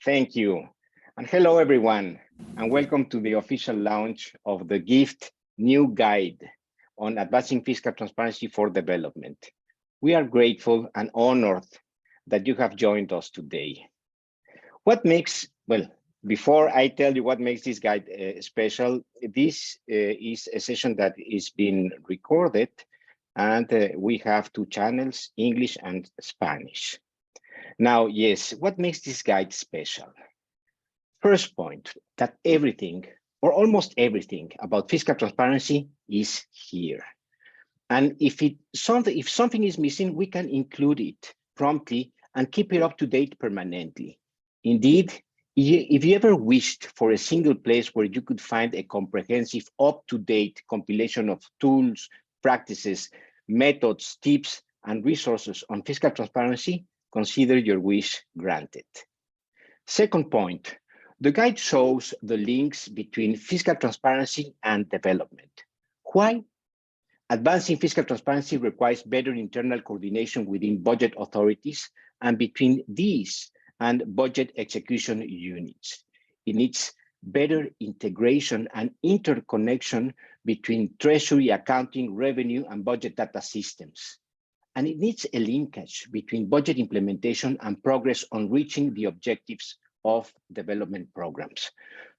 Thank you. And hello, everyone, and welcome to the official launch of the GIFT new guide on advancing fiscal transparency for development. We are grateful and honored that you have joined us today. Before I tell you what makes this guide special, this is a session that is being recorded, and we have two channels, English and Spanish. Now, yes, what makes this guide special? First point, that everything or almost everything about fiscal transparency is here. And if something is missing, we can include it promptly and keep it up to date permanently. Indeed, if you ever wished for a single place where you could find a comprehensive, up-to-date compilation of tools, practices, methods, tips, and resources on fiscal transparency, consider your wish granted. Second point, the guide shows the links between fiscal transparency and development. Why? Advancing fiscal transparency requires better internal coordination within budget authorities and between these and budget execution units. It needs better integration and interconnection between treasury, accounting, revenue, and budget data systems. And it needs a linkage between budget implementation and progress on reaching the objectives of development programs.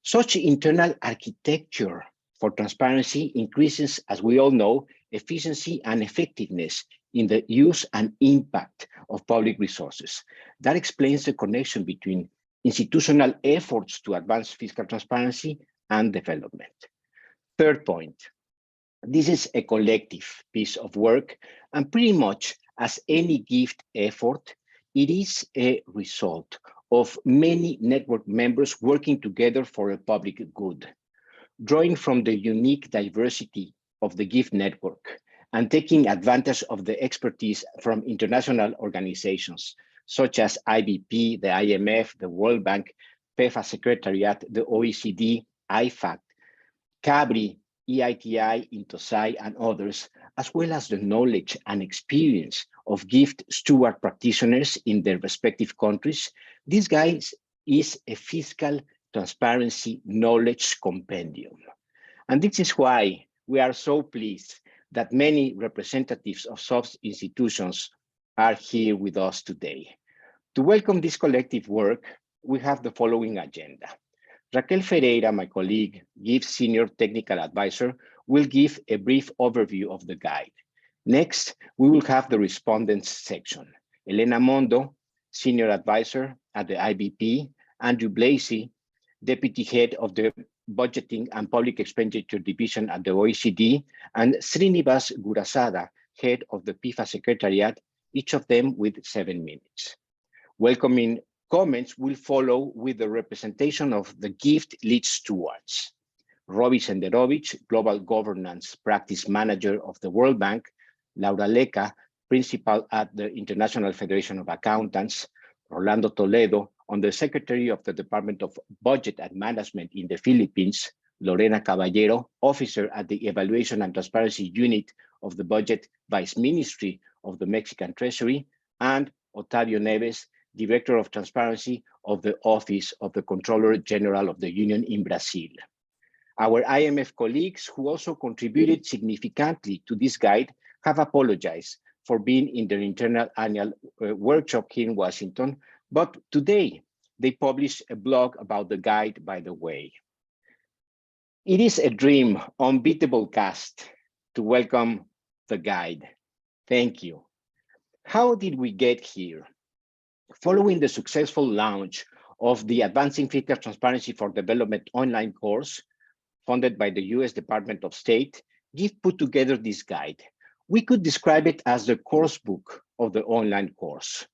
Such internal architecture for transparency increases, as we all know, efficiency and effectiveness in the use and impact of public resources. That explains the connection between institutional efforts to advance fiscal transparency and development. Third point, this is a collective piece of work, and pretty much as any GIFT effort, it is a result of many network members working together for a public good. Drawing from the unique diversity of the GIFT network and taking advantage of the expertise from international organizations such as IBP, the IMF, the World Bank, PEFA Secretariat, the OECD, IFAC, CABRI, EITI, INTOSAI, and others, as well as the knowledge and experience of GIFT steward practitioners in their respective countries, this guide is a fiscal transparency knowledge compendium. And this is why we are so pleased that many representatives of such institutions are here with us today. To welcome this collective work, we have the following agenda. Raquel Ferreira, my colleague, GIFT Senior Technical Advisor, will give a brief overview of the guide. Next, we will have the respondents section. Elena Mondo, Senior Advisor at the IBP, Andrew Blasey, Deputy Head of the Budgeting and Public Expenditure Division at the OECD, and Srinivas Gurasada, Head of the PIFA Secretariat, each of them with 7 minutes. Welcoming comments will follow with the representation of the GIFT lead stewards. Robbie Senderovich, Global Governance Practice Manager of the World Bank, Laura Leca, Principal at the International Federation of Accountants, Rolando Toledo, Under Secretary of the Department of Budget and Management in the Philippines, Lorena Caballero, Officer at the Evaluation and Transparency Unit of the Budget Vice Ministry of the Mexican Treasury, and Otavio Neves, Director of Transparency of the Office of the Controller General of the Union in Brazil. Our IMF colleagues, who also contributed significantly to this guide, have apologized for being in their internal annual workshop here in Washington, but today they published a blog about the guide, by the way. It is a dream, unbeatable cast to welcome the guide. Thank you. How did we get here? Following the successful launch of the Advancing Fiscal Transparency for Development online course, funded by the US Department of State, GIFT put together this guide. We could describe it as the course book of the online course.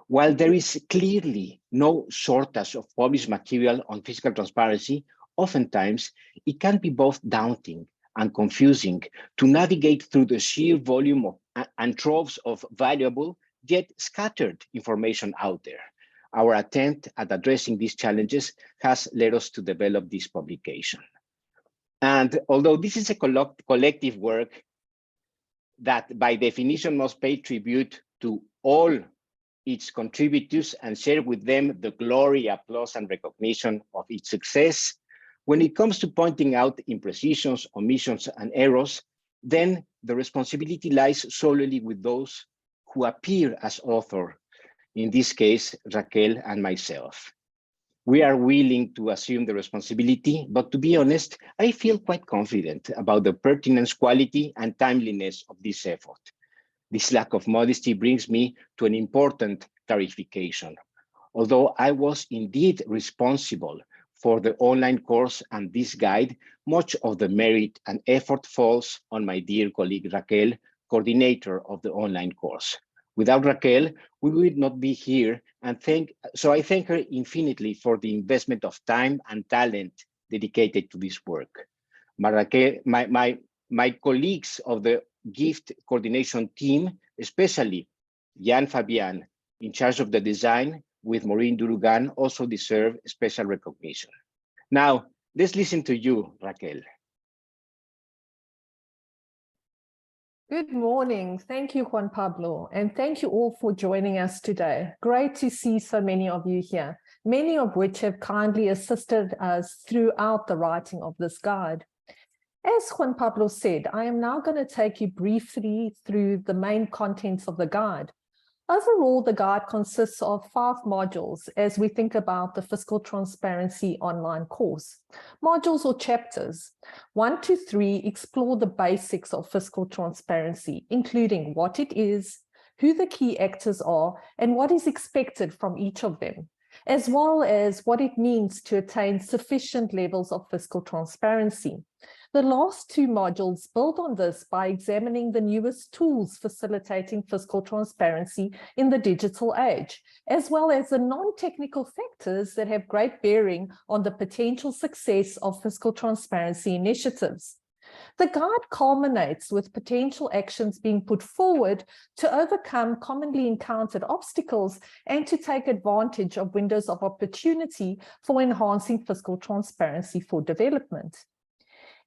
While there is clearly no shortage of published material on fiscal transparency, oftentimes it can be both daunting and confusing to navigate through the sheer volume of, and troves of valuable yet scattered information out there. Our attempt at addressing these challenges has led us to develop this publication. And although this is a collective work that by definition must pay tribute to all its contributors and share with them the glory, applause, and recognition of its success. When it comes to pointing out imprecisions, omissions, and errors, then the responsibility lies solely with those who appear as author, in this case, Raquel and myself. We are willing to assume the responsibility, but to be honest, I feel quite confident about the pertinence, quality, and timeliness of this effort. This lack of modesty brings me to an important clarification. Although I was indeed responsible for the online course and this guide, much of the merit and effort falls on my dear colleague Raquel, coordinator of the online course. Without Raquel, we would not be here, and so I thank her infinitely for the investment of time and talent dedicated to this work. My colleagues of the gift coordination team, especially Jan Fabian, in charge of the design, with Maureen Durugan, also deserve special recognition. Now, let's listen to you, Raquel. Good morning. Thank you, Juan Pablo, and thank you all for joining us today. Great to see so many of you here, many of which have kindly assisted us throughout the writing of this guide. As Juan Pablo said, I am now going to take you briefly through the main contents of the guide. Overall, the guide consists of 5 modules as we think about the Fiscal Transparency online course. Modules or chapters 1 to 3 explore the basics of fiscal transparency, including what it is, who the key actors are, and what is expected from each of them, as well as what it means to attain sufficient levels of fiscal transparency. The last 2 modules build on this by examining the newest tools facilitating fiscal transparency in the digital age, as well as the non-technical factors that have great bearing on the potential success of fiscal transparency initiatives. The guide culminates with potential actions being put forward to overcome commonly encountered obstacles and to take advantage of windows of opportunity for enhancing fiscal transparency for development.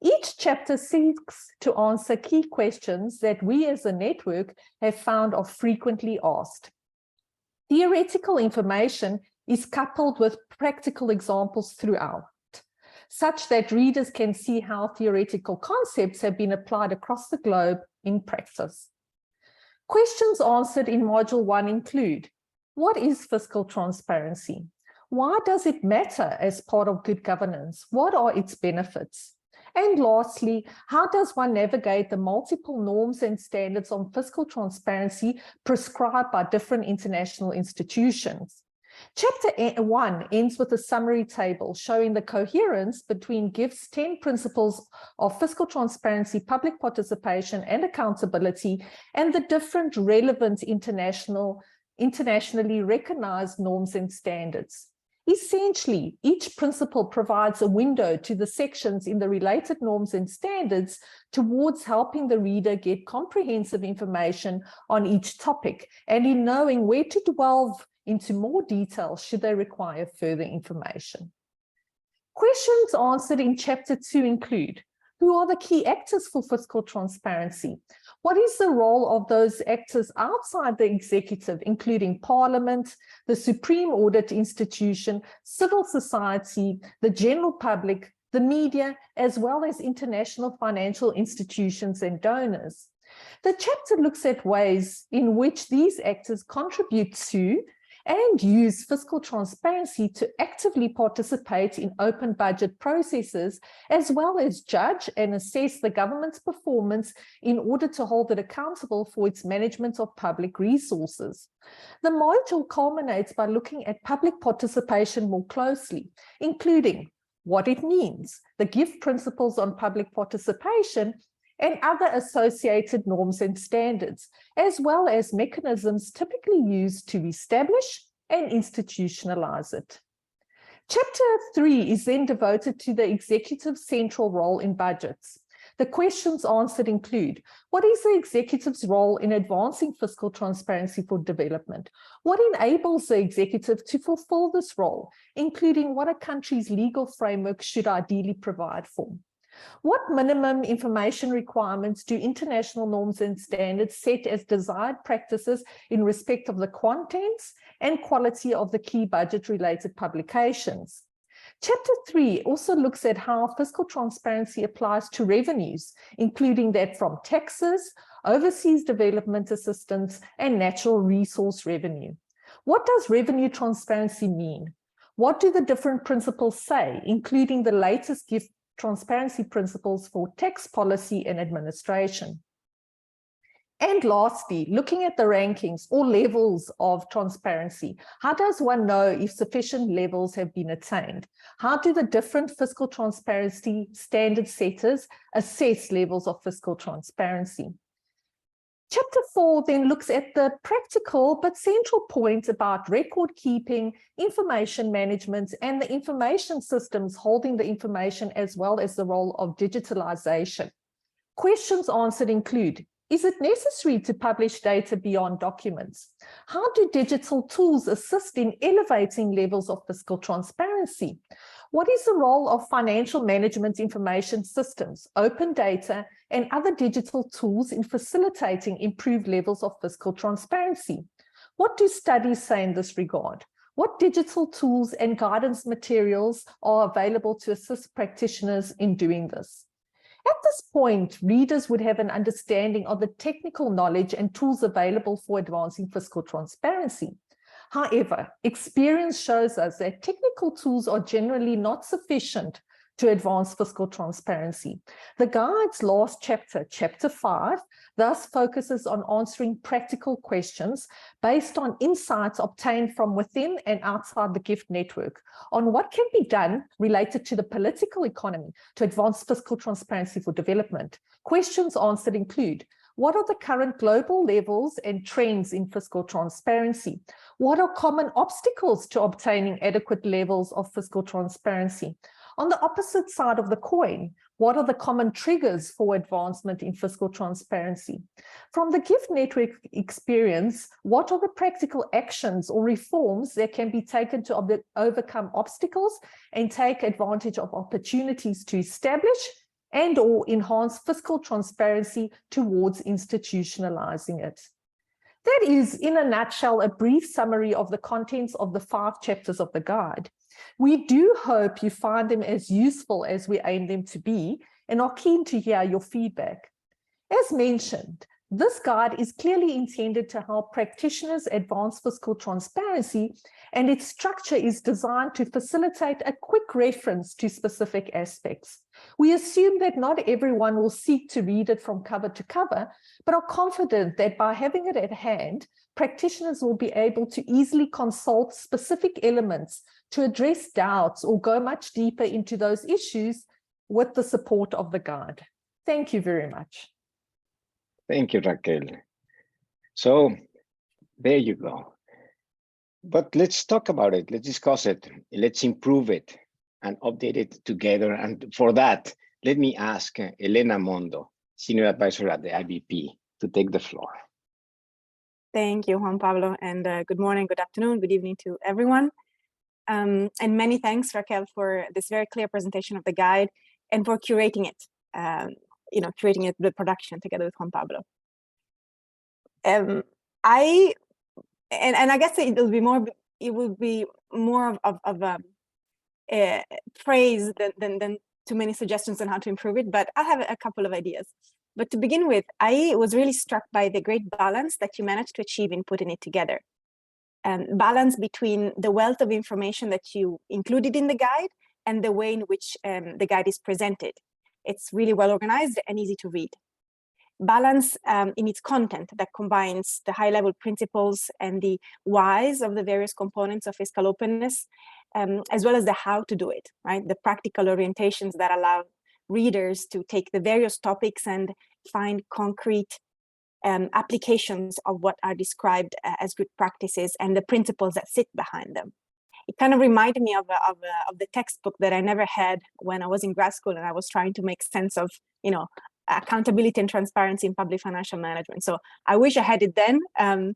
Each chapter seeks to answer key questions that we as a network have found are frequently asked. Theoretical information is coupled with practical examples throughout, such that readers can see how theoretical concepts have been applied across the globe in practice. Questions answered in Module 1 include: what is fiscal transparency? Why does it matter as part of good governance? What are its benefits? And lastly, how does one navigate the multiple norms and standards on fiscal transparency prescribed by different international institutions? Chapter 1 ends with a summary table showing the coherence between GIF's 10 principles of fiscal transparency, public participation, and accountability, and the different relevant internationally recognized norms and standards. Essentially, each principle provides a window to the sections in the related norms and standards towards helping the reader get comprehensive information on each topic and in knowing where to delve into more detail should they require further information. Questions answered in Chapter 2 include: who are the key actors for fiscal transparency? What is the role of those actors outside the executive, including Parliament, the Supreme Audit Institution, civil society, the general public, the media, as well as international financial institutions and donors? The chapter looks at ways in which these actors contribute to and use fiscal transparency to actively participate in open budget processes, as well as judge and assess the government's performance in order to hold it accountable for its management of public resources. The module culminates by looking at public participation more closely, including what it means, the GIF principles on public participation, and other associated norms and standards, as well as mechanisms typically used to establish and institutionalize it. Chapter 3 is then devoted to the executive's central role in budgets. The questions answered include: what is the executive's role in advancing fiscal transparency for development? What enables the executive to fulfill this role, including what a country's legal framework should ideally provide for? What minimum information requirements do international norms and standards set as desired practices in respect of the contents and quality of the key budget-related publications? Chapter 3 also looks at how fiscal transparency applies to revenues, including that from taxes, overseas development assistance, and natural resource revenue. What does revenue transparency mean? What do the different principles say, including the latest gift transparency principles for tax policy and administration? And lastly, looking at the rankings or levels of transparency, how does one know if sufficient levels have been attained? How do the different fiscal transparency standard setters assess levels of fiscal transparency? Chapter 4 then looks at the practical but central point about record keeping, information management, and the information systems holding the information, as well as the role of digitalization. Questions answered include: is it necessary to publish data beyond documents? How do digital tools assist in elevating levels of fiscal transparency? What is the role of financial management information systems, open data, and other digital tools in facilitating improved levels of fiscal transparency? What do studies say in this regard? What digital tools and guidance materials are available to assist practitioners in doing this? At this point, readers would have an understanding of the technical knowledge and tools available for advancing fiscal transparency. However, experience shows us that technical tools are generally not sufficient to advance fiscal transparency. The guide's last chapter, chapter 5, thus focuses on answering practical questions based on insights obtained from within and outside the GIFT network on what can be done related to the political economy to advance fiscal transparency for development. Questions answered include: what are the current global levels and trends in fiscal transparency? What are common obstacles to obtaining adequate levels of fiscal transparency? On the opposite side of the coin, what are the common triggers for advancement in fiscal transparency? From the GIFT network experience, what are the practical actions or reforms that can be taken to overcome obstacles and take advantage of opportunities to establish and/or enhance fiscal transparency towards institutionalizing it? That is, in a nutshell, a brief summary of the contents of the 5 chapters of the guide. We do hope you find them as useful as we aim them to be and are keen to hear your feedback. As mentioned, this guide is clearly intended to help practitioners advance fiscal transparency, and its structure is designed to facilitate a quick reference to specific aspects. We assume that not everyone will seek to read it from cover to cover, but are confident that by having it at hand, practitioners will be able to easily consult specific elements to address doubts or go much deeper into those issues with the support of the guide. Thank you very much. Thank you, Raquel. So there you go. But let's talk about it. Let's discuss it. Let's improve it and update it together. And for that, let me ask Elena Mondo, Senior Advisor at the IBP, to take the floor. Thank you, Juan Pablo, and good morning, good afternoon, good evening to everyone. And many thanks, Raquel, for this very clear presentation of the guide and for curating it, curating it with production together with Juan Pablo. I guess it will be more of a praise than too many suggestions on how to improve it, but I have a couple of ideas. But to begin with, I was really struck by the great balance that you managed to achieve in putting it together. Balance between the wealth of information that you included in the guide and the way in which the guide is presented. It's really well organized and easy to read. Balance in its content that combines the high-level principles and the whys of the various components of fiscal openness, as well as the how to do it, right? The practical orientations that allow readers to take the various topics and find concrete applications of what are described as good practices and the principles that sit behind them. It kind of reminded me of the textbook that I never had when I was in grad school and I was trying to make sense of, accountability and transparency in public financial management. So I wish I had it then, and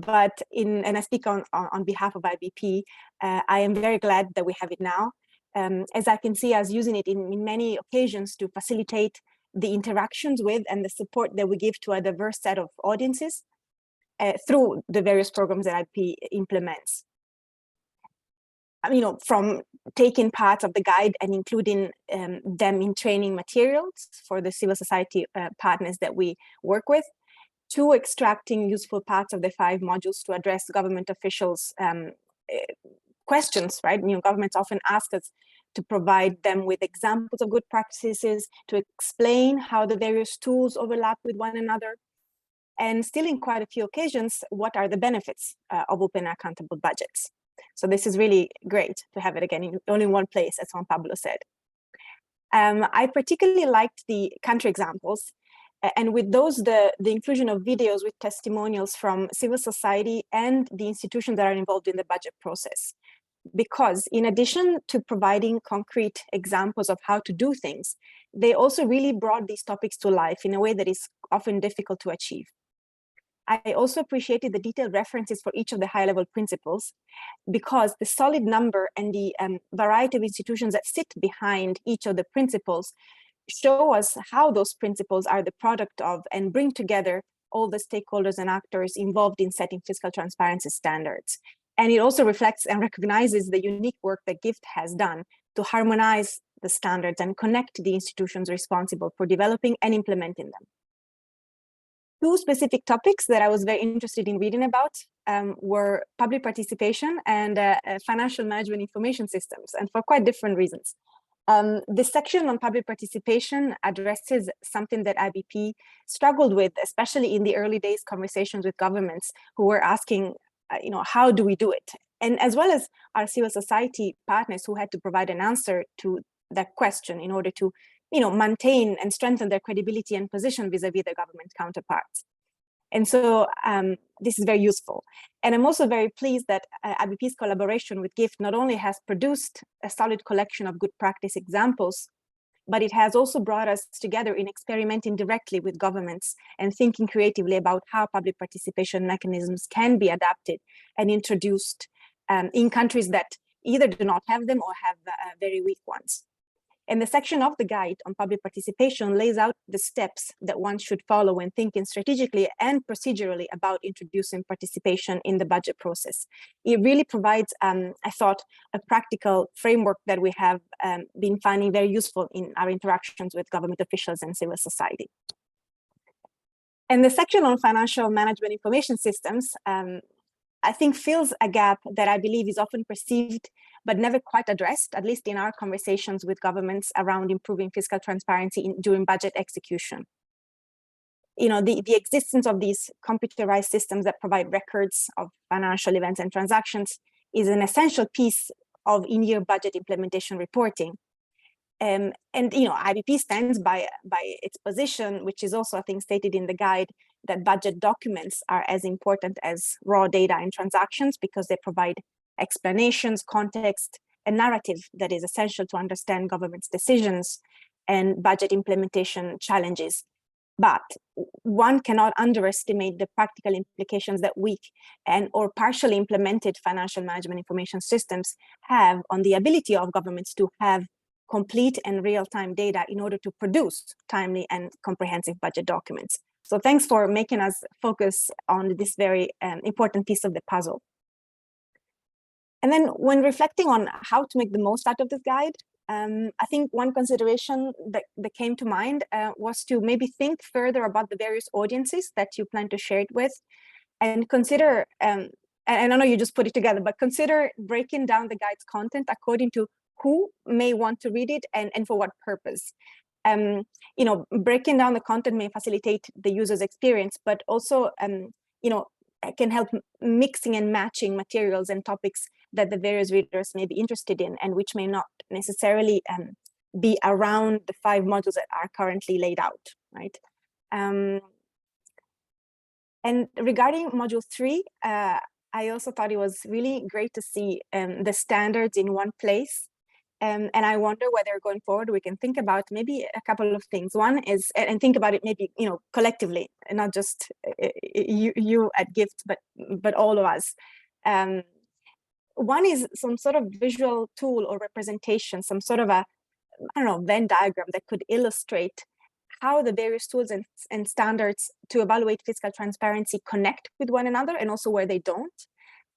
I speak on behalf of IBP, I am very glad that we have it now. as I can see us using it in many occasions to facilitate the interactions with and the support that we give to a diverse set of audiences through the various programs that IP implements. From taking part of the guide and including them in training materials for the civil society partners that we work with, to extracting useful parts of the 5 modules to address government officials' questions, right? Governments often ask us to provide them with examples of good practices, to explain how the various tools overlap with one another, and still in quite a few occasions, what are the benefits of open and accountable budgets. So this is really great to have it again in only one place, as Juan Pablo said. I particularly liked the country examples, and with those, the inclusion of videos with testimonials from civil society and the institutions that are involved in the budget process. Because in addition to providing concrete examples of how to do things, they also really brought these topics to life in a way that is often difficult to achieve. I also appreciated the detailed references for each of the high-level principles, because the solid number and the variety of institutions that sit behind each of the principles show us how those principles are the product of and bring together all the stakeholders and actors involved in setting fiscal transparency standards. And it also reflects and recognizes the unique work that GIFT has done to harmonize the standards and connect the institutions responsible for developing and implementing them. 2 specific topics that I was very interested in reading about were public participation and financial management information systems, and for quite different reasons. This section on public participation addresses something that IBP struggled with, especially in the early days conversations with governments who were asking, how do we do it? And as well as our civil society partners who had to provide an answer to that question in order to maintain and strengthen their credibility and position vis-a-vis their government counterparts. And so this is very useful. And I'm also very pleased that IBP's collaboration with GIFT not only has produced a solid collection of good practice examples, but it has also brought us together in experimenting directly with governments and thinking creatively about how public participation mechanisms can be adapted and introduced in countries that either do not have them or have very weak ones. And the section of the guide on public participation lays out the steps that one should follow when thinking strategically and procedurally about introducing participation in the budget process. It really provides, I thought, a practical framework that we have been finding very useful in our interactions with government officials and civil society. And the section on financial management information systems, I think fills a gap that I believe is often perceived but never quite addressed, at least in our conversations with governments around improving fiscal transparency during budget execution. The existence of these computerized systems that provide records of financial events and transactions is an essential piece of in-year budget implementation reporting. And IBP stands by its position, which is also, I think, stated in the guide, that budget documents are as important as raw data and transactions because they provide explanations, context, and narrative that is essential to understand government's decisions and budget implementation challenges. But one cannot underestimate the practical implications that weak or partially implemented financial management information systems have on the ability of governments to have complete and real-time data in order to produce timely and comprehensive budget documents. So thanks for making us focus on this very important piece of the puzzle. And then when reflecting on how to make the most out of this guide, I think one consideration that came to mind was to maybe think further about the various audiences that you plan to share it with, and consider, and I know you just put it together, but consider breaking down the guide's content according to who may want to read it and for what purpose. Breaking down the content may facilitate the user's experience, but also, can help mixing and matching materials and topics that the various readers may be interested in and which may not necessarily be around the 5 modules that are currently laid out, right? And regarding module 3, I also thought it was really great to see the standards in one place. And I wonder whether going forward we can think about maybe a couple of things. One is, and think about it maybe collectively, and not just you at GIFT, but all of us. One is some sort of visual tool or representation, some sort of a, I don't know, Venn diagram that could illustrate how the various tools and standards to evaluate fiscal transparency connect with one another, and also where they don't.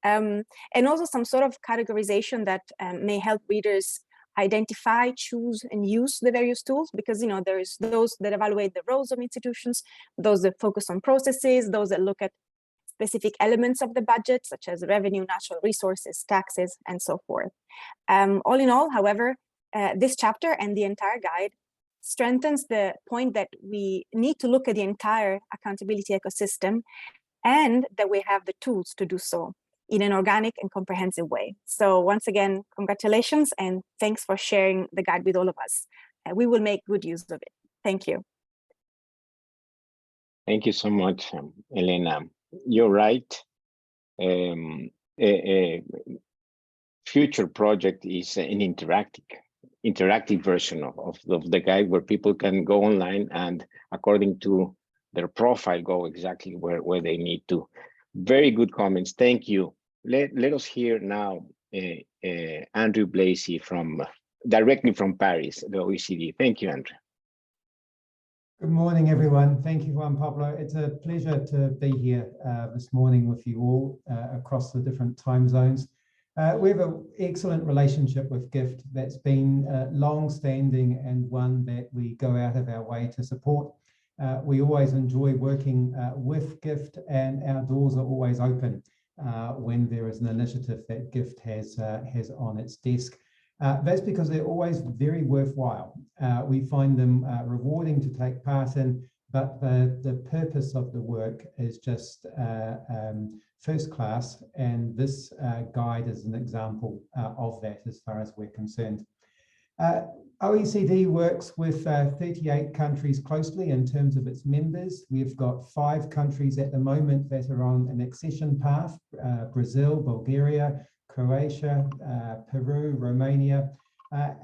And also some sort of categorization that may help readers identify, choose, and use the various tools, because there's those that evaluate the roles of institutions, those that focus on processes, those that look at specific elements of the budget, such as revenue, natural resources, taxes, and so forth. All in all, however, this chapter and the entire guide strengthens the point that we need to look at the entire accountability ecosystem, and that we have the tools to do so in an organic and comprehensive way. So once again, congratulations, and thanks for sharing the guide with all of us. We will make good use of it. Thank you. Thank you so much, Elena. You're right. A future project is an interactive version of the guide, where people can go online and, according to their profile, go exactly where they need to. Very good comments. Thank you. Let us hear now Andrew Blasey directly from Paris, the OECD. Thank you, Andrew. Good morning, everyone. Thank you, Juan Pablo. It's a pleasure to be here this morning with you all across the different time zones. We have an excellent relationship with GIFT that's been long-standing, and one that we go out of our way to support. We always enjoy working with GIFT, and our doors are always open when there is an initiative that GIFT has on its desk. That's because they're always very worthwhile. We find them rewarding to take part in, but the purpose of the work is just first class, and this guide is an example of that as far as we're concerned. OECD works with 38 countries closely in terms of its members. We've got 5 countries at the moment that are on an accession path: Brazil, Bulgaria, Croatia, Peru, Romania,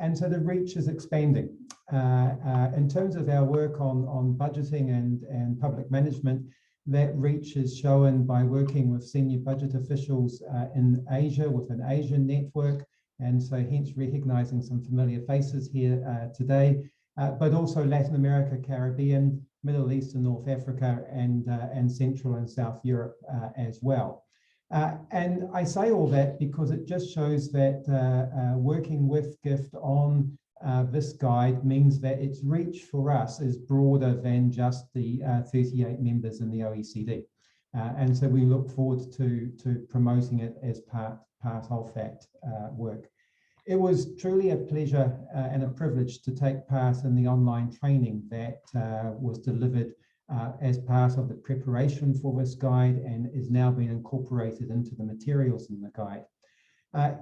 and so the reach is expanding. In terms of our work on budgeting and public management, that reach is shown by working with senior budget officials in Asia with an Asian network, and so hence recognizing some familiar faces here today, but also Latin America, Caribbean, Middle East and North Africa, and Central and South Europe as well. And I say all that because it just shows that working with GIFT on this guide means that its reach for us is broader than just the 38 members in the OECD. And so we look forward to promoting it as part of that work. It was truly a pleasure and a privilege to take part in the online training that was delivered as part of the preparation for this guide, and is now being incorporated into the materials in the guide.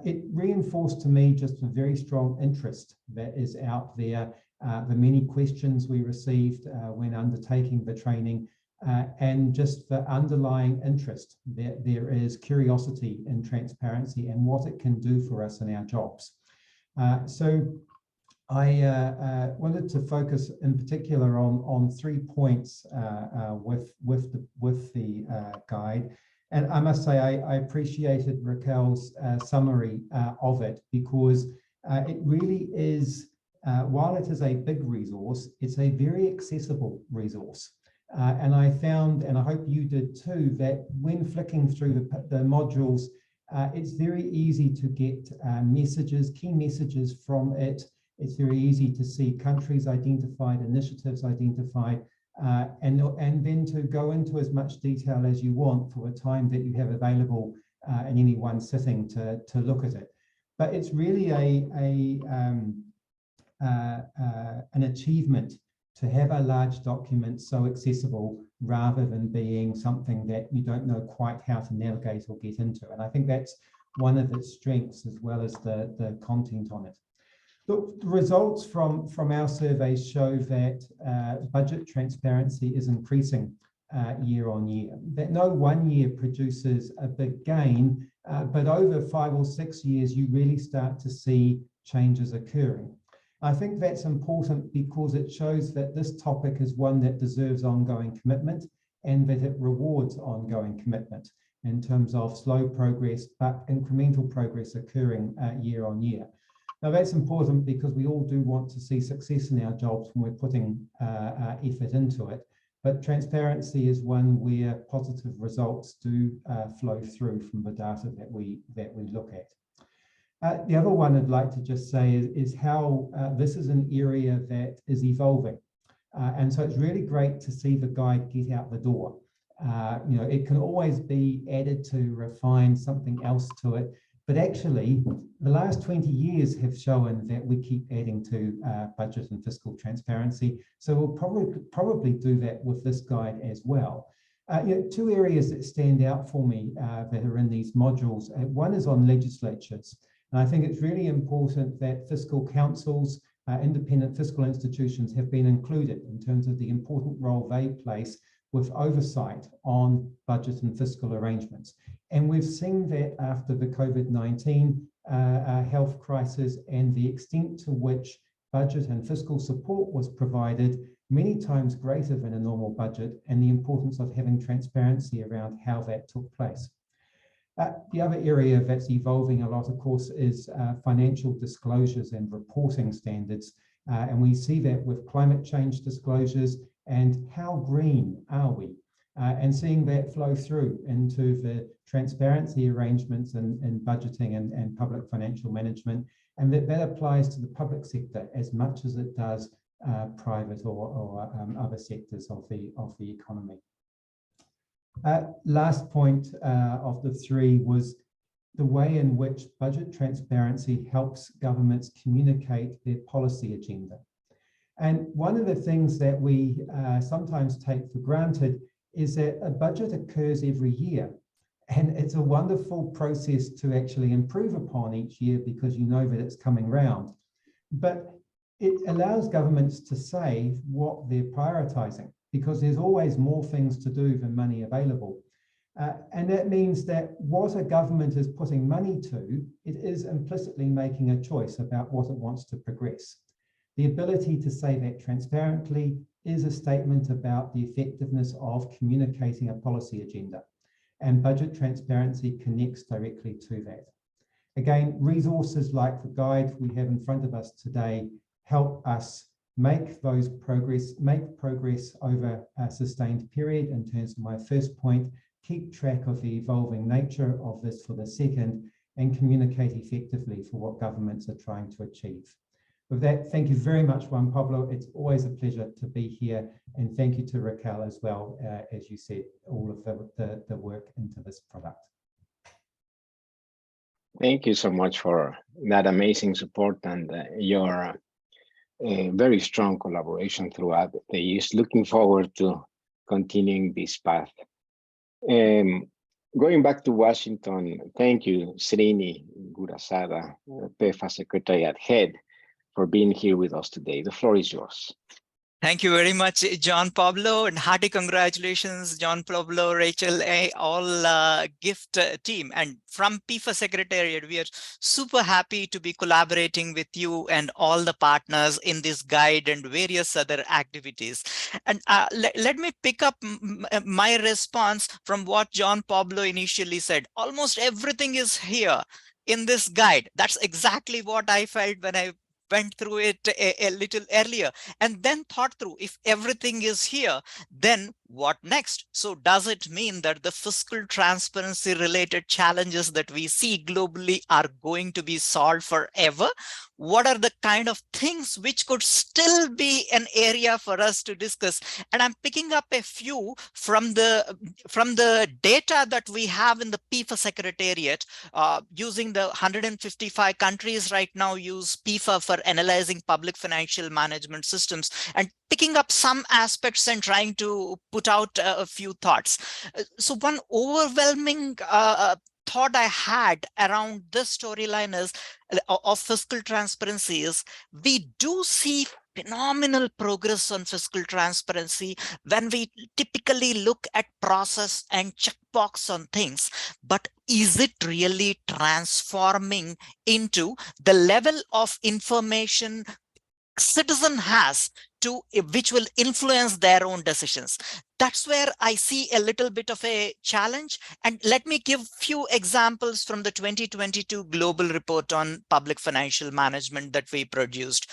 It reinforced to me just a very strong interest that is out there, the many questions we received when undertaking the training, and just the underlying interest that there is curiosity in transparency and what it can do for us in our jobs. So I wanted to focus in particular on 3 points with the guide. And I must say, I appreciated Raquel's summary of it, because it really is, while it is a big resource, it's a very accessible resource. And I found, and I hope you did too, that when flicking through the modules, it's very easy to get messages, key messages from it. It's very easy to see countries identified, initiatives identified, and then to go into as much detail as you want for the time that you have available in any one sitting to look at it. But it's really an achievement to have a large document so accessible, rather than being something that you don't know quite how to navigate or get into. And I think that's one of its strengths, as well as the content on it. The results from our surveys show that budget transparency is increasing year on year. That no one year produces a big gain, but over 5 or 6 years, you really start to see changes occurring. I think that's important because it shows that this topic is one that deserves ongoing commitment, and that it rewards ongoing commitment. in terms of slow progress, but incremental progress occurring year on year. Now, that's important because we all do want to see success in our jobs when we're putting effort into it. But transparency is one where positive results do flow through from the data that we look at. The other one I'd like to just say is how this is an area that is evolving. And so it's really great to see the guide get out the door. You know, it can always be added to, refine something else to it. But actually, the last 20 years have shown that we keep adding to budget and fiscal transparency. So we'll probably do that with this guide as well. You know, two areas that stand out for me that are in these modules. One is on legislatures. And I think it's really important that fiscal councils, independent fiscal institutions have been included in terms of the important role they place with oversight on budget and fiscal arrangements. And we've seen that after the COVID-19 health crisis and the extent to which budget and fiscal support was provided, many times greater than a normal budget, and the importance of having transparency around how that took place. The other area that's evolving a lot, of course, is financial disclosures and reporting standards. And we see that with climate change disclosures and how green are we? And seeing that flow through into the transparency arrangements and budgeting and public financial management, and that applies to the public sector as much as it does private or other sectors of the economy. Last point of the three was the way in which budget transparency helps governments communicate their policy agenda. And one of the things that we sometimes take for granted is that a budget occurs every year. And it's a wonderful process to actually improve upon each year because you know that it's coming round. But it allows governments to say what they're prioritizing, because there's always more things to do than money available. And that means that what a government is putting money to, it is implicitly making a choice about what it wants to progress. The ability to say that transparently is a statement about the effectiveness of communicating a policy agenda, and budget transparency connects directly to that. Again, resources like the guide we have in front of us today help us make progress over a sustained period in terms of my first point, keep track of the evolving nature of this for the second, and communicate effectively for what governments are trying to achieve. With that, thank you very much, Juan Pablo. It's always a pleasure to be here. And thank you to Raquel as well, as you said, all of the work into this product. Thank you so much for that amazing support and your very strong collaboration throughout the years. Looking forward to continuing this path. Going back to Washington, thank you, Srini Gurasada, PEFA Secretariat Head, for being here with us today. The floor is yours. Thank you very much, John Pablo, and hearty congratulations, John Pablo, Rachel, all GIFT team. And from PEFA Secretariat, we are super happy to be collaborating with you and all the partners in this guide and various other activities. And let me pick up my response from what John Pablo initially said. Almost everything is here in this guide. That's exactly what I felt when I went through it a little earlier, and then thought through, if everything is here, then what next? So does it mean that the fiscal transparency related challenges that we see globally are going to be solved forever? What are the kind of things which could still be an area for us to discuss? And I'm picking up a few from the data that we have in the PEFA Secretariat, using the 155 countries right now use PEFA for analyzing public financial management systems, and picking up some aspects and trying to put out a few thoughts. So one overwhelming thought I had around this storyline is of fiscal transparency is we do see phenomenal progress on fiscal transparency when we typically look at process and checkbox on things, but is it really transforming into the level of information citizen has which will influence their own decisions. That's where I see a little bit of a challenge. And let me give few examples from the 2022 global report on public financial management that we produced.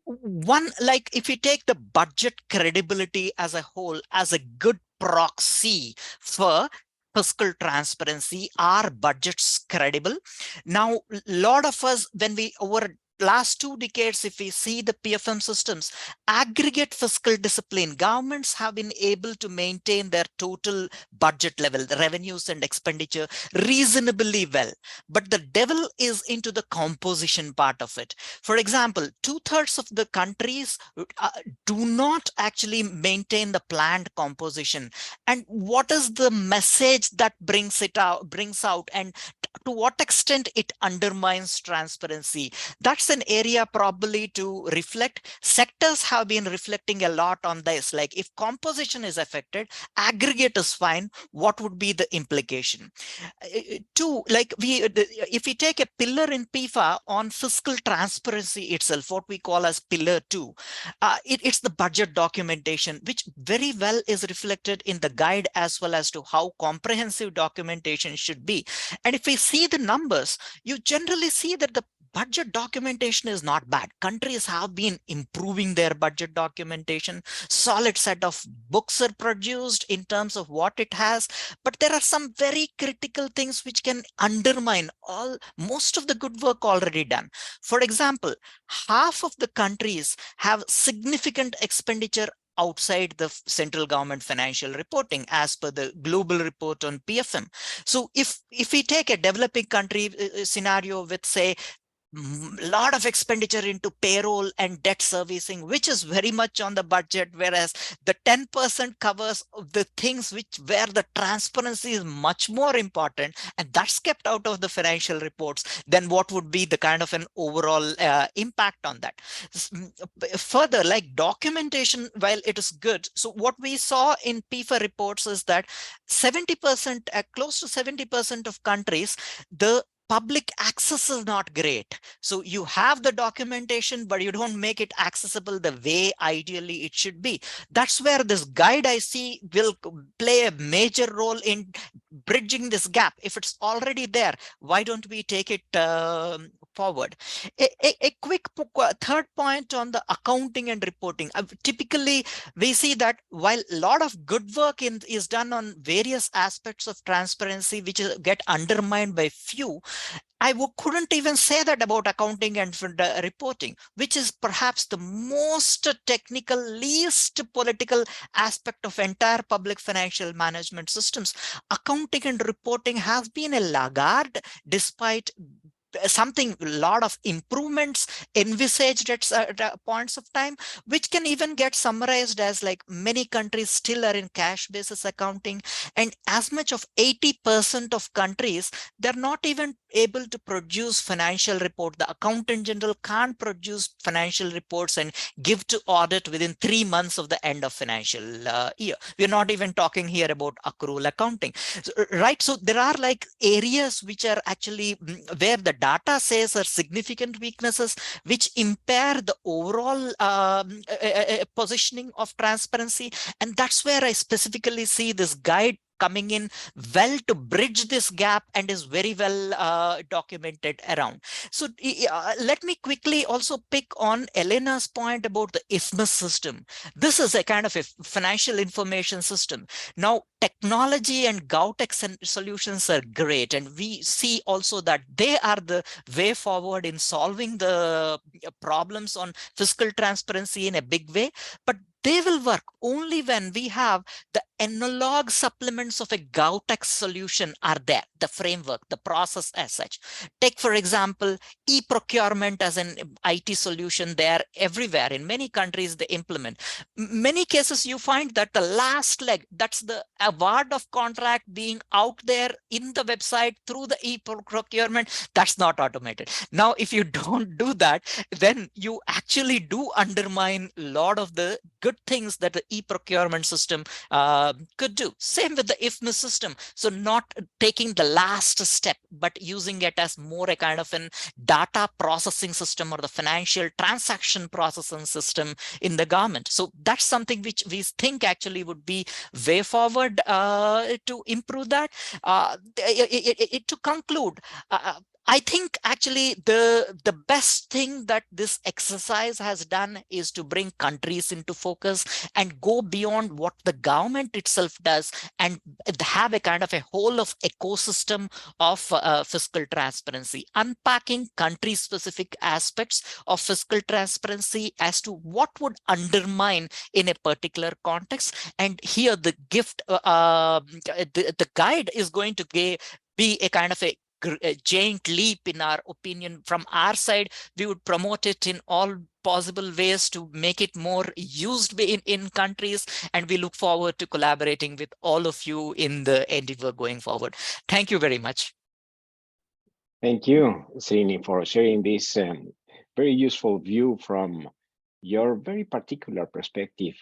One, like if we take the budget credibility as a whole as a good proxy for fiscal transparency, are budgets credible? Now, a lot of us, when we over last 2 decades, if we see the PFM systems, aggregate fiscal discipline, governments have been able to maintain their total budget level, the revenues and expenditure reasonably well. But the devil is into the composition part of it. For example, 2/3 of the countries do not actually maintain the planned composition. And what is the message that brings out, and to what extent it undermines transparency? That's an area probably to reflect. Sectors have been reflecting a lot on this. Like if composition is affected, aggregate is fine. What would be the implication? Two, like if we take a pillar in PIFA on fiscal transparency itself, what we call as pillar 2, it's the budget documentation, which very well is reflected in the guide as well as to how comprehensive documentation should be. And if we see the numbers, you generally see that the budget documentation is not bad. Countries have been improving their budget documentation. Solid set of books are produced in terms of what it has, but there are some very critical things which can undermine most of the good work already done. For example, half of the countries have significant expenditure outside the central government financial reporting as per the global report on PFM. So if we take a developing country scenario with, say, a lot of expenditure into payroll and debt servicing, which is very much on the budget, whereas the 10% covers the things where the transparency is much more important, and that's kept out of the financial reports, then what would be the kind of an overall impact on that? Further, like documentation, while it is good, so what we saw in PIFA reports is that 70%, close to 70% of countries, the public access is not great. So you have the documentation, but you don't make it accessible the way ideally it should be. That's where this guide I see will play a major role in bridging this gap. If it's already there, why don't we take it forward? A quick third point on the accounting and reporting. Typically, we see that while a lot of good work is done on various aspects of transparency, which get undermined by few, I couldn't even say that about accounting and reporting, which is perhaps the most technical, least political aspect of entire public financial management systems. Accounting and reporting has been a laggard despite a lot of improvements envisaged at points of time, which can even get summarized as like many countries still are in cash basis accounting, and as much of 80% of countries, they're not even able to produce financial report. The accountant general can't produce financial reports and give to audit within 3 months of the end of financial year. We're not even talking here about accrual accounting, right? So there are like areas which are actually where the data says are significant weaknesses, which impair the overall positioning of transparency. And that's where I specifically see this guide coming in well to bridge this gap and is very well documented around. So let me quickly also pick on Elena's point about the IFMIS system. This is a kind of a financial information system. Now, technology and GovTech solutions are great, and we see also that they are the way forward in solving the problems on fiscal transparency in a big way, but they will work only when we have the analog supplements of a GovTech solution are there, the framework, the process as such. Take, for example, e-procurement as an IT solution there everywhere. In many countries, they implement. Many cases, you find that the last leg, that's the award of contract being out there in the website through the e-procurement, that's not automated. Now, if you don't do that, then you actually do undermine a lot of the good good things that the e-procurement system could do. Same with the IFMIS system. So not taking the last step, but using it as more a kind of an data processing system or the financial transaction processing system in the government. So that's something which we think actually would be way forward to improve that. To conclude, I think actually the best thing that this exercise has done is to bring countries into focus and go beyond what the government itself does and have a kind of a whole of ecosystem of fiscal transparency, unpacking country-specific aspects of fiscal transparency as to what would undermine in a particular context. And here the gift, the guide is going to be a kind of a giant leap in our opinion. From our side, we would promote it in all possible ways to make it more used in countries, and we look forward to collaborating with all of you in the endeavor going forward. Thank you very much. Thank you, Srini, for sharing this very useful view from your very particular perspective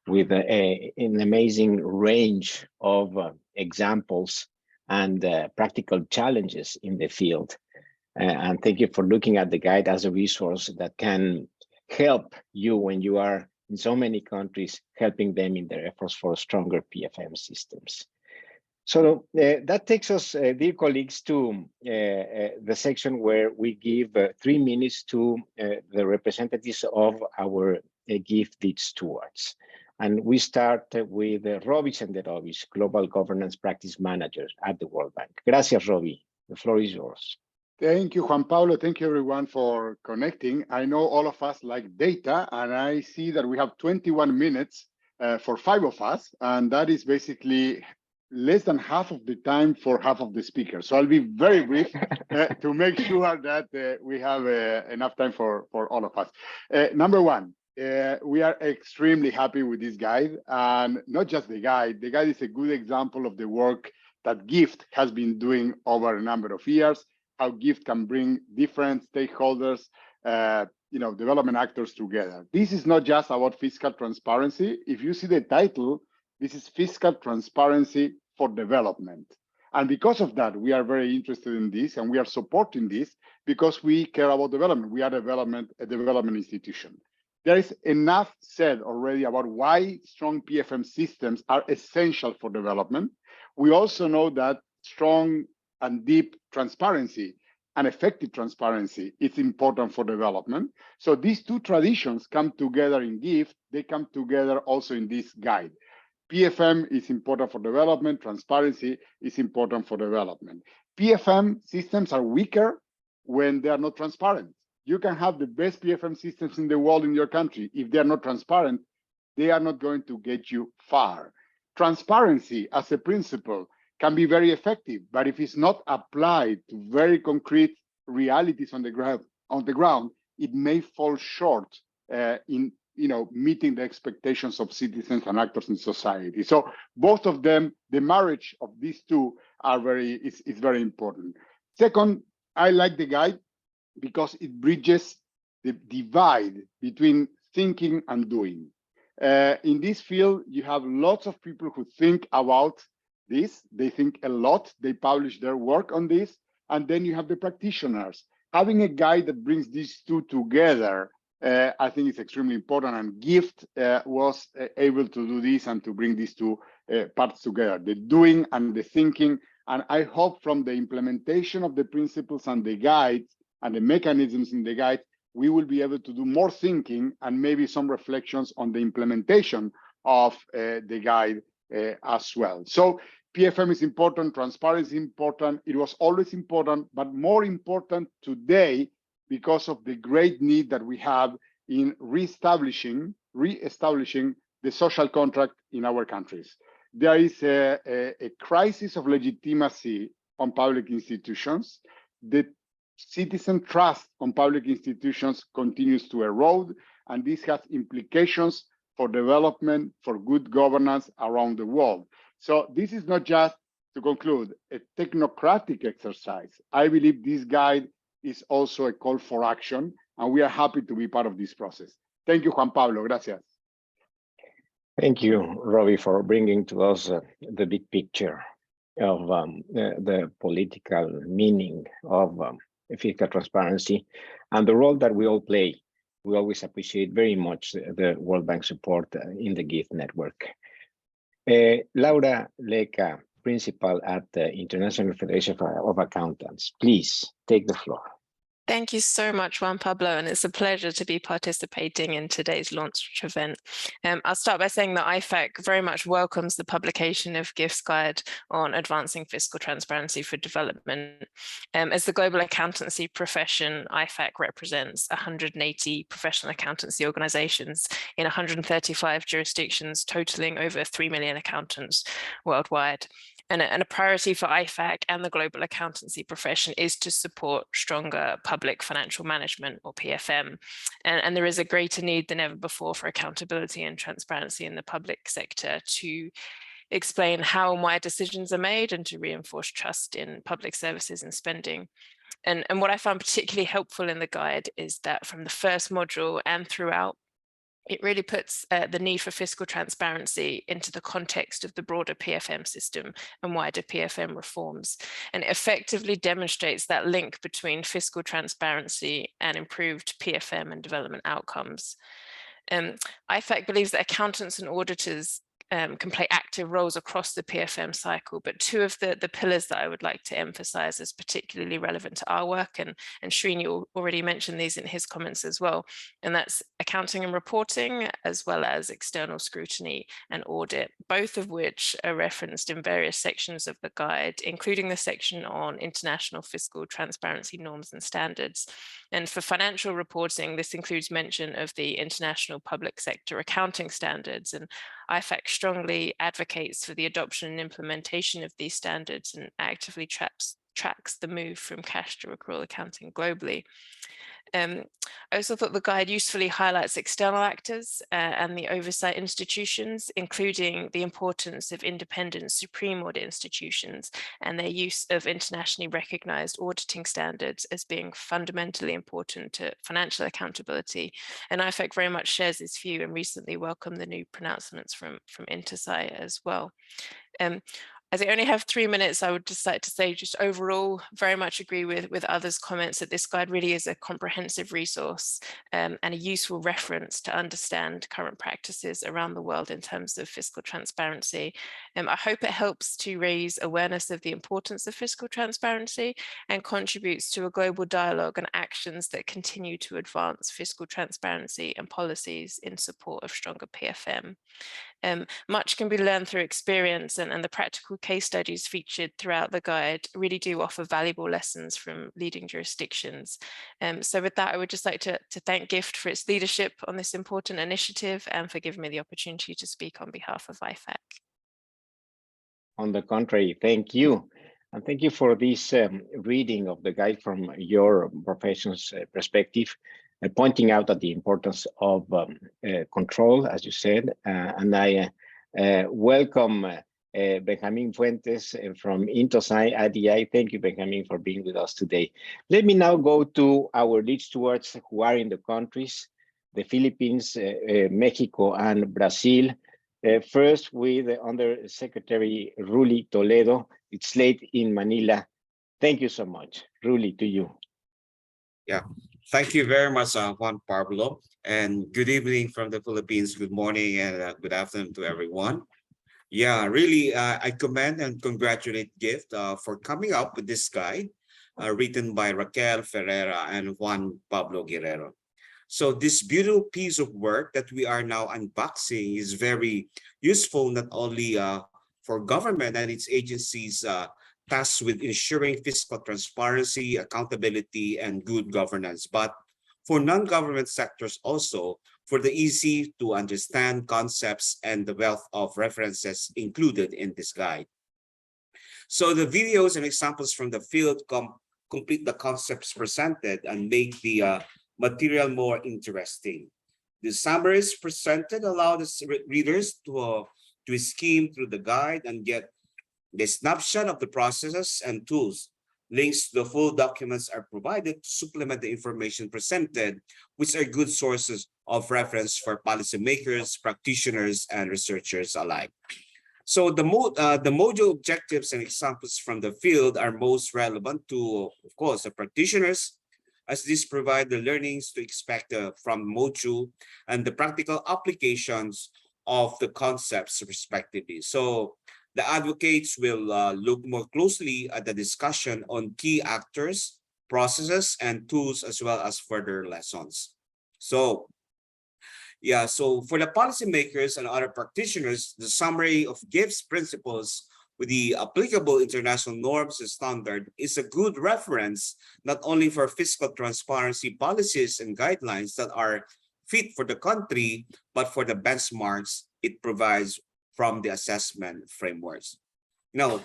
with an amazing range of examples and practical challenges in the field. And thank you for looking at the guide as a resource that can help you when you are in so many countries, helping them in their efforts for stronger PFM systems. So that takes us, dear colleagues, to the section where we give 3 minutes to the representatives of our gifted stewards. And we start with Robbie Senderovich, Global Governance Practice Manager at the World Bank. Gracias, Robbie. The floor is yours. Thank you, Juan Pablo. Thank you, everyone, for connecting. I know all of us like data, and I see that we have 21 minutes for 5 of us, and that is basically less than half of the time for half of the speakers. So I'll be very brief to make sure that we have enough time for all of us. Number one, we are extremely happy with this guide, and not just the guide. The guide is a good example of the work that GIFT has been doing over a number of years, how GIFT can bring different stakeholders, development actors together. This is not just about fiscal transparency. If you see the title, this is fiscal transparency for development. And because of that, we are very interested in this, and we are supporting this because we care about development. We are a development institution. There is enough said already about why strong PFM systems are essential for development. We also know that strong and deep transparency and effective transparency is important for development. So these two traditions come together in GIFT. They come together also in this guide. PFM is important for development. Transparency is important for development. PFM systems are weaker when they are not transparent. You can have the best PFM systems in the world in your country. If they are not transparent, they are not going to get you far. Transparency as a principle can be very effective, but if it's not applied to very concrete realities on the ground, it may fall short in meeting the expectations of citizens and actors in society. So both of them, the marriage of these two is very important. Second, I like the guide because it bridges the divide between thinking and doing. In this field, you have lots of people who think about this. They think a lot. They publish their work on this. And then you have the practitioners. Having a guide that brings these two together, I think is extremely important. And GIFT was able to do this and to bring these two parts together, the doing and the thinking. And I hope from the implementation of the principles and the guides and the mechanisms in the guide, we will be able to do more thinking and maybe some reflections on the implementation of the guide as well. So PFM is important, transparency is important. It was always important, but more important today because of the great need that we have in reestablishing the social contract in our countries. There is a crisis of legitimacy on public institutions. The citizen trust on public institutions continues to erode, and this has implications for development, for good governance around the world. So this is not just, to conclude, a technocratic exercise. I believe this guide is also a call for action, and we are happy to be part of this process. Thank you, Juan Pablo. Gracias. Thank you, Robbie, for bringing to us the big picture of the political meaning of fiscal transparency and the role that we all play. We always appreciate very much the World Bank support in the GIFT network. Laura Leca, principal at the International Federation of Accountants, please take the floor. Thank you so much, Juan Pablo, and it's a pleasure to be participating in today's launch event. I'll start by saying that IFAC very much welcomes the publication of GIFT's guide on advancing fiscal transparency for development. As the global accountancy profession, IFAC represents 180 professional accountancy organizations in 135 jurisdictions, totaling over 3 million accountants worldwide. And a priority for IFAC and the global accountancy profession is to support stronger public financial management, or PFM. And there is a greater need than ever before for accountability and transparency in the public sector to explain how and why decisions are made and to reinforce trust in public services and spending. And what I found particularly helpful in the guide is that from the first module and throughout, it really puts the need for fiscal transparency into the context of the broader PFM system and wider PFM reforms, and it effectively demonstrates that link between fiscal transparency and improved PFM and development outcomes. IFAC believes that accountants and auditors can play active roles across the PFM cycle, but two of the pillars that I would like to emphasize as particularly relevant to our work, and Srini already mentioned these in his comments as well, and that's accounting and reporting, as well as external scrutiny and audit, both of which are referenced in various sections of the guide, including the section on international fiscal transparency norms and standards. And for financial reporting, this includes mention of the International Public Sector Accounting Standards, and IFAC strongly advocates for the adoption and implementation of these standards and actively tracks the move from cash to accrual accounting globally. I also thought the guide usefully highlights external actors and the oversight institutions, including the importance of independent supreme audit institutions and their use of internationally recognized auditing standards as being fundamentally important to financial accountability. And IFAC very much shares this view and recently welcomed the new pronouncements from Intersci as well. As I only have 3 minutes, I would just like to say, just overall, very much agree with others' comments that this guide really is a comprehensive resource and a useful reference to understand current practices around the world in terms of fiscal transparency. I hope it helps to raise awareness of the importance of fiscal transparency and contributes to a global dialogue and actions that continue to advance fiscal transparency and policies in support of stronger PFM. Much can be learned through experience, and the practical case studies featured throughout the guide really do offer valuable lessons from leading jurisdictions. So with that, I would just like to thank GIFT for its leadership on this important initiative and for giving me the opportunity to speak on behalf of IFAC. On the contrary, thank you. And thank you for this reading of the guide from your profession's perspective, pointing out that the importance of control, as you said, and I welcome Benjamin Fuentes from Intosci IDI. Thank you, Benjamin, for being with us today. Let me now go to our lead stewards who are in the countries, the Philippines, Mexico, and Brazil. First with Under Secretary Ruli Toledo. It's late in Manila. Thank you so much. Ruli, to you. Yeah, thank you very much, Juan Pablo, and good evening from the Philippines. Good morning and good afternoon to everyone. Yeah, really, I commend and congratulate GIFT for coming up with this guide written by Raquel Ferreira and Juan Pablo Guerrero. So this beautiful piece of work that we are now unboxing is very useful, not only for government and its agencies tasked with ensuring fiscal transparency, accountability, and good governance, but for non-government sectors also, for the easy to understand concepts and the wealth of references included in this guide. So the videos and examples from the field complete the concepts presented and make the material more interesting. The summaries presented allow the readers to skim through the guide and get the snapshot of the processes and tools Links to the full documents are provided to supplement the information presented, which are good sources of reference for policymakers, practitioners, and researchers alike. So the module objectives and examples from the field are most relevant to, of course, the practitioners, as these provide the learnings to expect from module and the practical applications of the concepts respectively. So the advocates will look more closely at the discussion on key actors, processes, and tools, as well as further lessons. So yeah, so for the policymakers and other practitioners, the summary of GIFT's principles with the applicable international norms and standard is a good reference, not only for fiscal transparency policies and guidelines that are fit for the country, but for the benchmarks it provides from the assessment frameworks. Now,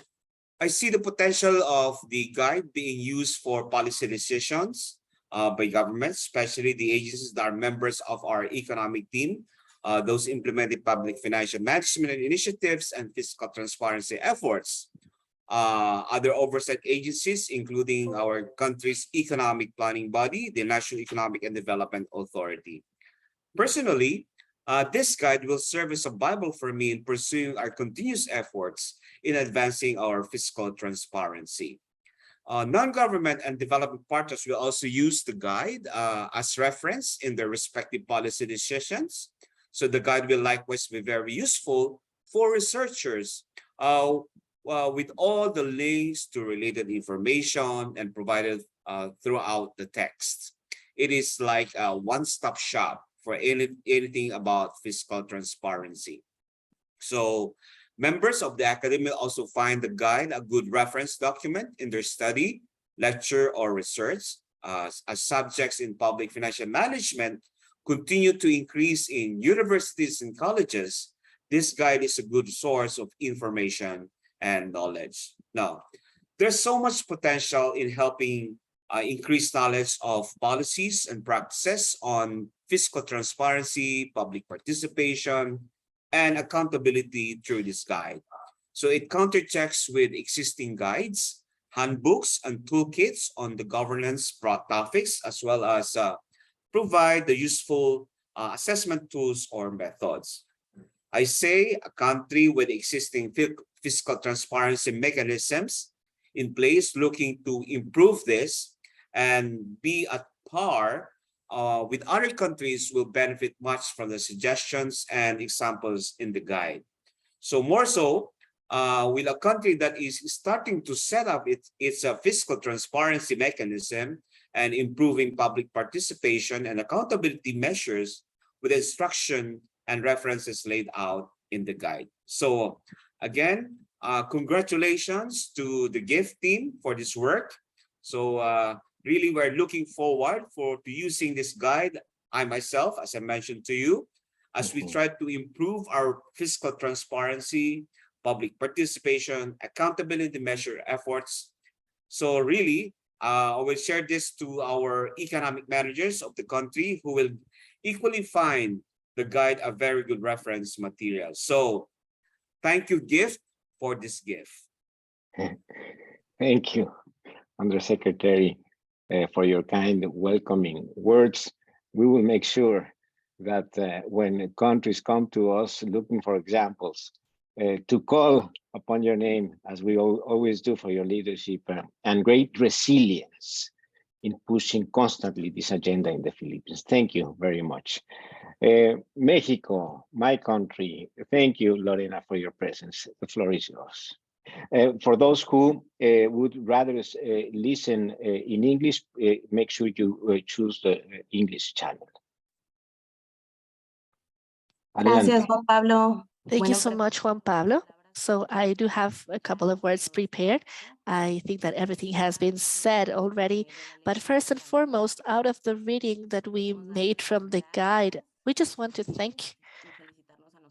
I see the potential of the guide being used for policy decisions by governments, especially the agencies that are members of our economic team, those implementing public financial management initiatives and fiscal transparency efforts. Other oversight agencies, including our country's economic planning body, the National Economic and Development Authority. Personally, this guide will serve as a Bible for me in pursuing our continuous efforts in advancing our fiscal transparency. Non-government and development partners will also use the guide as reference in their respective policy decisions. So the guide will likewise be very useful for researchers with all the links to related information and provided throughout the text. It is like a one-stop shop for anything about fiscal transparency. So members of the academy also find the guide a good reference document in their study, lecture, or research. As subjects in public financial management continue to increase in universities and colleges, this guide is a good source of information and knowledge. Now, there's so much potential in helping increase knowledge of policies and practices on fiscal transparency, public participation, and accountability through this guide. So it counterchecks with existing guides, handbooks, and toolkits on the governance topics, as well as provide the useful assessment tools or methods. I say a country with existing fiscal transparency mechanisms in place looking to improve this and be at par with other countries will benefit much from the suggestions and examples in the guide. So more so, with a country that is starting to set up its fiscal transparency mechanism and improving public participation and accountability measures with instruction and references laid out in the guide. So again, congratulations to the GIFT team for this work. So really, we're looking forward to using this guide, I myself, as I mentioned to you, as we try to improve our fiscal transparency, public participation, accountability measure efforts. So really, I will share this to our economic managers of the country who will equally find the guide a very good reference material. So thank you, GIFT, for this gift. Thank you, Undersecretary, for your kind welcoming words. We will make sure that when countries come to us looking for examples, to call upon your name, as we always do, for your leadership and great resilience in pushing constantly this agenda in the Philippines. Thank you very much. Mexico, my country, thank you, Lorena, for your presence. The floor is yours. For those who would rather listen in English, make sure you choose the English channel. Gracias, Juan Pablo. Thank you so much, Juan Pablo. So I do have a couple of words prepared. I think that everything has been said already, but first and foremost, out of the reading that we made from the guide, we just want to thank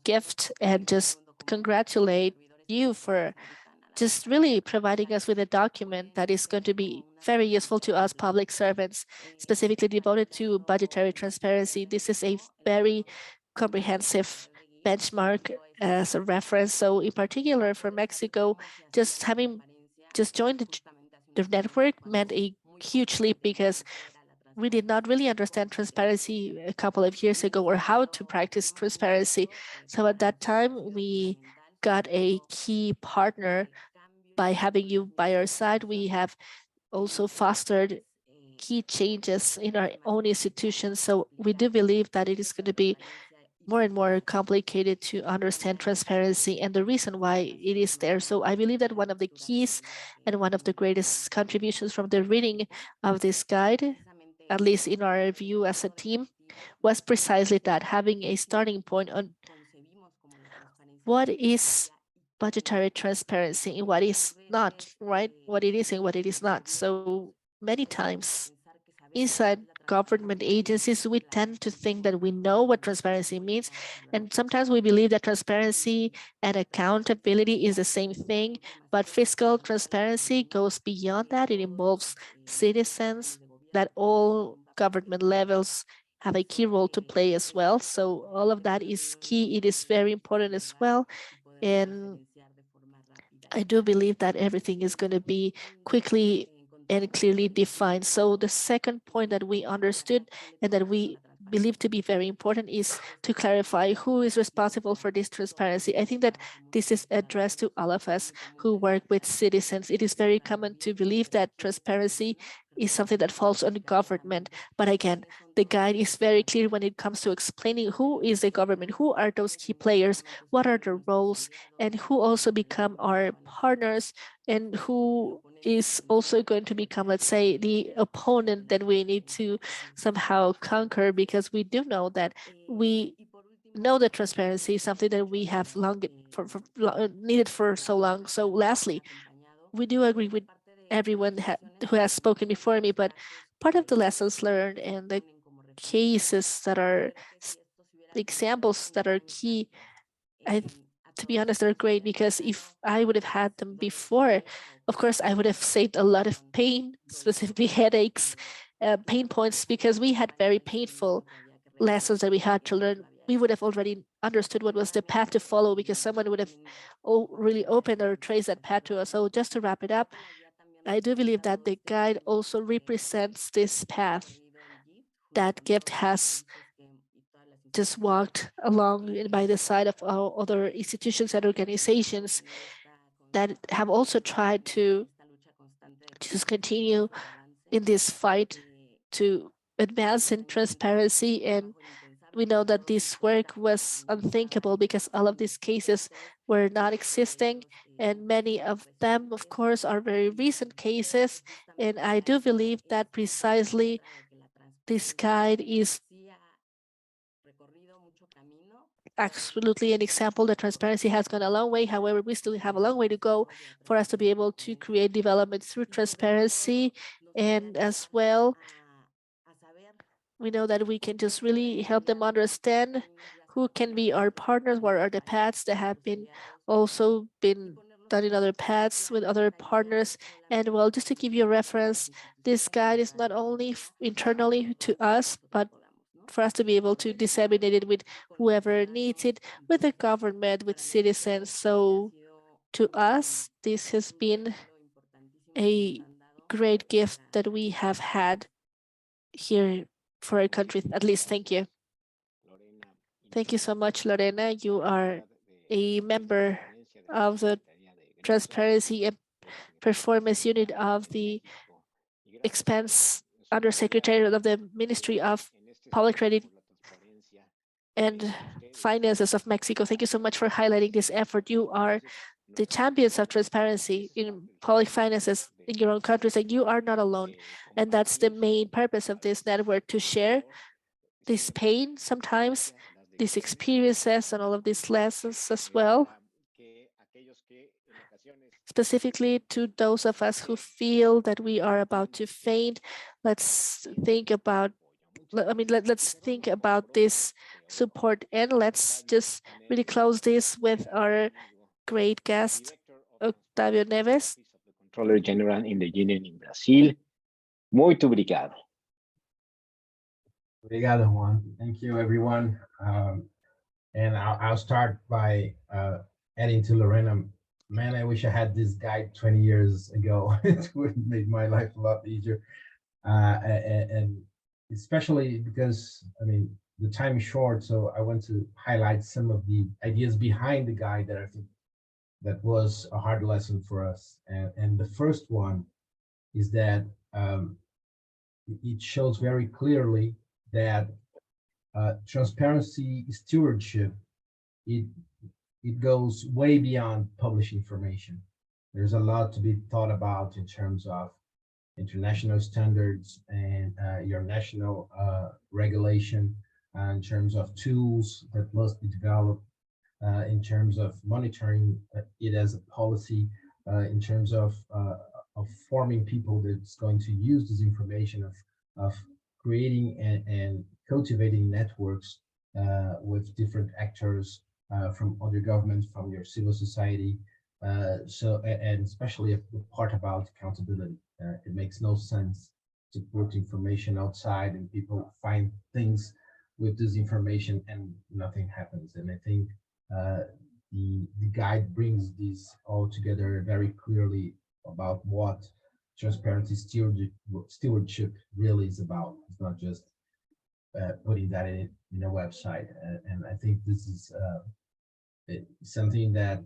GIFT and just congratulate you for just really providing us with a document that is going to be very useful to us public servants, specifically devoted to budgetary transparency. This is a very comprehensive benchmark as a reference. So in particular for Mexico, just having joined the network meant a huge leap because we did not really understand transparency a couple of years ago or how to practice transparency. So at that time, we got a key partner by having you by our side. We have also fostered key changes in our own institutions. So we do believe that it is going to be more and more complicated to understand transparency and the reason why it is there. So I believe that one of the keys and one of the greatest contributions from the reading of this guide, at least in our view as a team, was precisely that, having a starting point on what is budgetary transparency and what is not, right? What it is and what it is not. So many times inside government agencies, we tend to think that we know what transparency means. And sometimes we believe that transparency and accountability is the same thing, but fiscal transparency goes beyond that. It involves citizens, that all government levels have a key role to play as well. So all of that is key. It is very important as well. And I do believe that everything is going to be quickly and clearly defined. So the second point that we understood and that we believe to be very important is to clarify who is responsible for this transparency. I think that this is addressed to all of us who work with citizens. It is very common to believe that transparency is something that falls on the government. But again, the guide is very clear when it comes to explaining who is the government, who are those key players, what are the roles, and who also become our partners, and who is also going to become, let's say, the opponent that we need to somehow conquer, because we do know that we know that transparency is something that we have needed for so long. So lastly, we do agree with everyone who has spoken before me, but part of the lessons learned and the cases that are examples that are key, to be honest, they're great, because if I would have had them before, of course, I would have saved a lot of pain, specifically headaches, pain points, because we had very painful lessons that we had to learn. We would have already understood what was the path to follow, because someone would have really opened or traced that path to us. So just to wrap it up, I do believe that the guide also represents this path that Gift has just walked along by the side of our other institutions and organizations that have also tried to just continue in this fight to advance in transparency. And we know that this work was unthinkable because all of these cases were not existing, and many of them, of course, are very recent cases. And I do believe that precisely this guide is absolutely an example that transparency has gone a long way. However, we still have a long way to go for us to be able to create development through transparency. And as well, we know that we can just really help them understand who can be our partners, what are the paths that have been also been done in other paths with other partners. And well, just to give you a reference, this guide is not only internally to us, but for us to be able to disseminate it with whoever needs it, with the government, with citizens. So to us, this has been a great gift that we have had here for our country, at least. Thank you. Thank you so much, Lorena. You are a member of the Transparency and Performance Unit of the Expense Undersecretary of the Ministry of Public Credit and Finances of Mexico. Thank you so much for highlighting this effort. You are the champions of transparency in public finances in your own countries, and you are not alone. And that's the main purpose of this network, to share this pain sometimes, these experiences and all of these lessons as well, specifically to those of us who feel that we are about to faint. Let's think about, let's think about this support, and let's just really close this with our great guest, Octavio Neves, Controller General in the Union in Brazil. Muito obrigado. Obrigado, Juan. Thank you, everyone. And I'll start by adding to Lorena man, I wish I had this guide 20 years ago. It would make my life a lot easier. And especially because, I mean, the time is short, so I want to highlight some of the ideas behind the guide that I think that was a hard lesson for us. And the first one is that it shows very clearly that transparency stewardship, it goes way beyond published information. There's a lot to be thought about in terms of international standards and your national regulation, in terms of tools that must be developed, in terms of monitoring it as a policy, in terms of forming people that's going to use this information, of creating and cultivating networks with different actors from other governments, from your civil society. And especially the part about accountability. It makes no sense to put information outside and people find things with this information and nothing happens. And I think the guide brings these all together very clearly about what transparency stewardship really is about. It's not just putting that in a website. And I think this is something that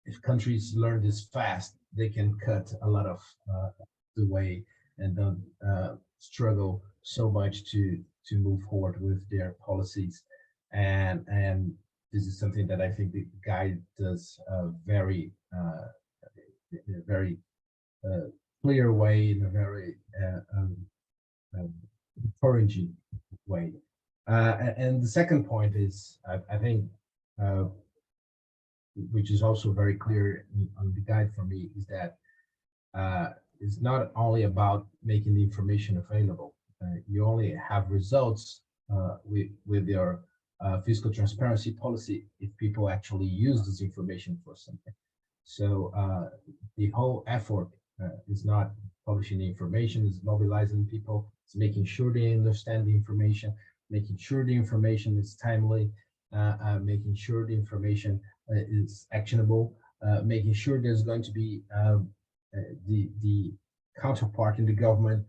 if countries learn this fast, they can cut a lot of the way and don't struggle so much to move forward with their policies. And this is something that I think the guide does very in a very clear way, in a very encouraging way. And the second point is, I think, which is also very clear on the guide for me, is that it's not only about making the information available. You only have results with your fiscal transparency policy if people actually use this information for something. So the whole effort is not publishing the information, it's mobilizing people, it's making sure they understand the information, making sure the information is timely, making sure the information is actionable, making sure there's going to be the counterpart in the government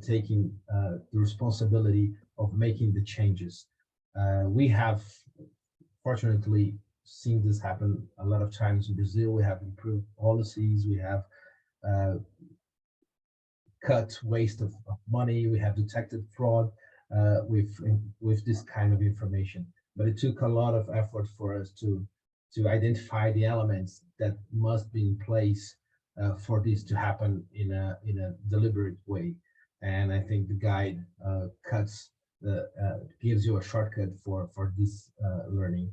taking the responsibility of making the changes. We have, fortunately, seen this happen a lot of times in Brazil. We have improved policies, we have cut waste of money, we have detected fraud with this kind of information. But it took a lot of effort for us to identify the elements that must be in place for this to happen in a deliberate way. And I think the guide gives you a shortcut for this learning.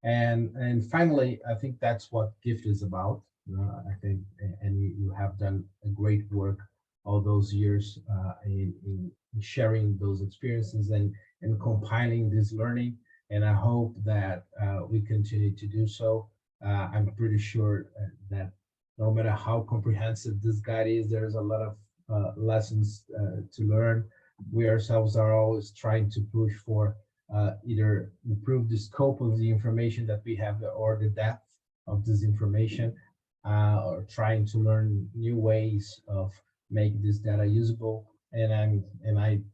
And finally, I think that's what GIFT is about. I think, and you have done a great work all those years in sharing those experiences and compiling this learning. And I hope that we continue to do so. I'm pretty sure that no matter how comprehensive this guide is, there's a lot of lessons to learn. We ourselves are always trying to push for either improve the scope of the information that we have or the depth of this information, or trying to learn new ways of making this data usable. And I'm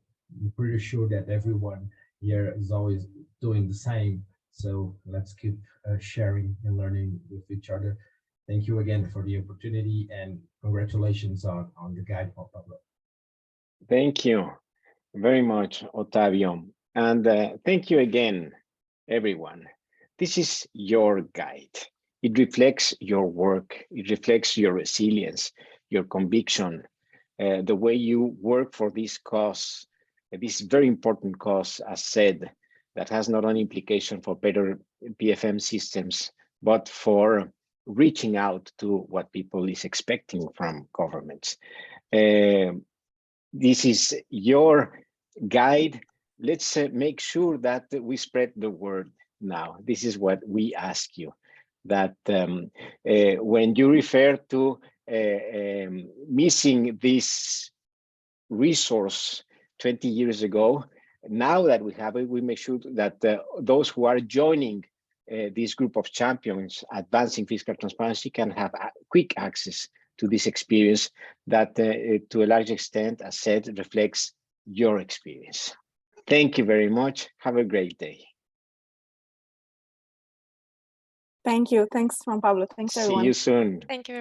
pretty sure that everyone here is always doing the same. So let's keep sharing and learning with each other. Thank you again for the opportunity, and congratulations on the guide, Juan Pablo. Thank you very much, Otavio. And thank you again, everyone. This is your guide. It reflects your work. It reflects your resilience, your conviction, the way you work for this cause, this very important cause, as said, that has not only implication for better PFM systems, but for reaching out to what people is expecting from governments. This is your guide. Let's make sure that we spread the word now. This is what we ask you, that when you refer to missing this resource 20 years ago, now that we have it, we make sure that those who are joining this group of champions advancing fiscal transparency can have quick access to this experience that to a large extent, as said, reflects your experience. Thank you very much. Have a great day. Thank you. Thanks, Juan Pablo. Thanks, everyone. See you soon. Thank you.